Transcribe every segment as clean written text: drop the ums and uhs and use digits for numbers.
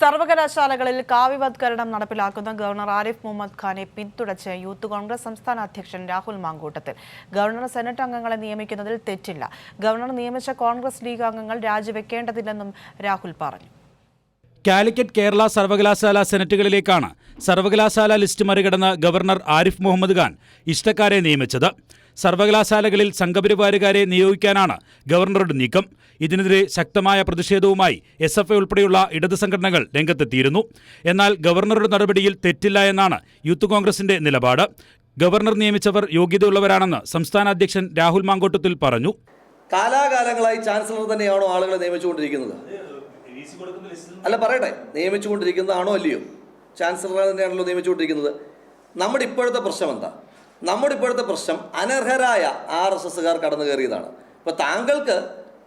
സർവകലാശാലകളിൽ കാവ്യവത്കരണം നടപ്പിലാക്കുന്ന ഗവർണർ ആരിഫ് മുഹമ്മദ് ഖാനെ പിന്തുണച്ച് യൂത്ത് കോൺഗ്രസ് സംസ്ഥാന അധ്യക്ഷൻ രാഹുൽ മാങ്കൂട്ടത്തിൽ. ഗവർണർ സെനറ്റ് അംഗങ്ങളെ നിയമിക്കുന്നതിൽ തെറ്റില്ല. ഗവർണർ നിയമിച്ച കോൺഗ്രസ് ലീഗ് അംഗങ്ങൾ രാജിവെക്കേണ്ടതില്ലെന്നും രാഹുൽ പറഞ്ഞു. കാലിക്കറ്റ് കേരള സർവകലാശാല സെനറ്റുകളിലേക്കാണ് സർവകലാശാല ലിസ്റ്റ് മറികടന്ന് ഗവർണർ ആരിഫ് മുഹമ്മദ് ഖാൻ ഇഷ്ടക്കാരെ നിയമിച്ചത്. സർവകലാശാലകളിൽ സംഘപരിവാരുകാരെ നിയോഗിക്കാനാണ് ഗവർണറുടെ നീക്കം. ഇതിനെതിരെ ശക്തമായ പ്രതിഷേധവുമായി SFI ഉൾപ്പെടെയുള്ള ഇടത് സംഘടനകൾ രംഗത്തെത്തിയിരുന്നു. എന്നാൽ ഗവർണറുടെ നടപടിയിൽ തെറ്റില്ല എന്നാണ് യൂത്ത് കോൺഗ്രസിന്റെ നിലപാട്. ഗവർണർ നിയമിച്ചവർ യോഗ്യതയുള്ളവരാണെന്ന് സംസ്ഥാന അധ്യക്ഷൻ രാഹുൽ മാങ്കൂട്ടത്തിൽ പറഞ്ഞു. കാലാകാലങ്ങളായി ചാൻസലർ തന്നെയാണോ ആളുകളെ നിയമിച്ചുകൊണ്ടിരിക്കുന്നത്? അല്ല, പറയട്ടെ, നിയമിച്ചുകൊണ്ടിരിക്കുന്നതാണോ അല്ലയോ? ചാൻസലർ തന്നെയാണല്ലോ നിയമിച്ചുകൊണ്ടിരിക്കുന്നത്. നമ്മുടെ ഇപ്പോഴത്തെ പ്രശ്നം എന്താ? നമ്മുടെ ഇപ്പോഴത്തെ പ്രശ്നം അനർഹരായ RSSകാർ കടന്നു കയറിയതാണ്. ഇപ്പോൾ താങ്കൾക്ക്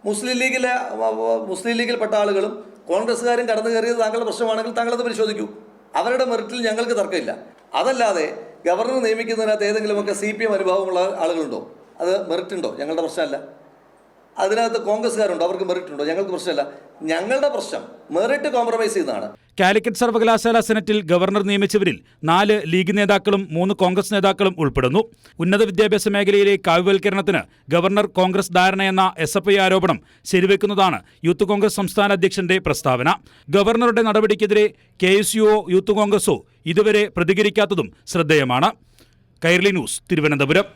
മുസ്ലിം ലീഗിൽപ്പെട്ട ആളുകളും കോൺഗ്രസ്സുകാരും കടന്നു കയറിയത് താങ്കളുടെ പ്രശ്നമാണെങ്കിൽ താങ്കളത് പരിശോധിക്കൂ. അവരുടെ മെറിറ്റിൽ ഞങ്ങൾക്ക് തർക്കമില്ല. അതല്ലാതെ ഗവർണർ നിയമിക്കുന്നതിനകത്ത് ഏതെങ്കിലുമൊക്കെ CPM അനുഭവമുള്ള ആളുകളുണ്ടോ? അത് മെറിറ്റ് ഉണ്ടോ? ഞങ്ങളുടെ പ്രശ്നമല്ല. അതിനകത്ത് കോൺഗ്രസ്സുകാരുണ്ടോ? അവർക്ക് മെറിറ്റ് ഉണ്ടോ? ഞങ്ങൾക്ക് പ്രശ്നമല്ല. ഞങ്ങളുടെ പ്രശ്നം മെറിറ്റ് കോംപ്രമൈസ് ചെയ്യുന്നതാണ്. കാലിക്കറ്റ് സർവകലാശാല സെനറ്റിൽ ഗവർണർ നിയമിച്ചവരിൽ 4 ലീഗ് നേതാക്കളും 3 കോൺഗ്രസ് നേതാക്കളും ഉൾപ്പെടുന്നു. ഉന്നത വിദ്യാഭ്യാസ മേഖലയിലെ കാവ്യവൽക്കരണത്തിന് ഗവർണർ കോൺഗ്രസ് ധാരണയെന്ന SFI ആരോപണം ശരിവെക്കുന്നതാണ് യൂത്ത് കോൺഗ്രസ് സംസ്ഥാന അധ്യക്ഷന്റെ പ്രസ്താവന. ഗവർണറുടെ നടപടിക്കെതിരെ KSUO യൂത്ത് കോൺഗ്രസോ ഇതുവരെ പ്രതികരിക്കാത്തതും ശ്രദ്ധേയമാണ്. കൈരളി ന്യൂസ്, തിരുവനന്തപുരം.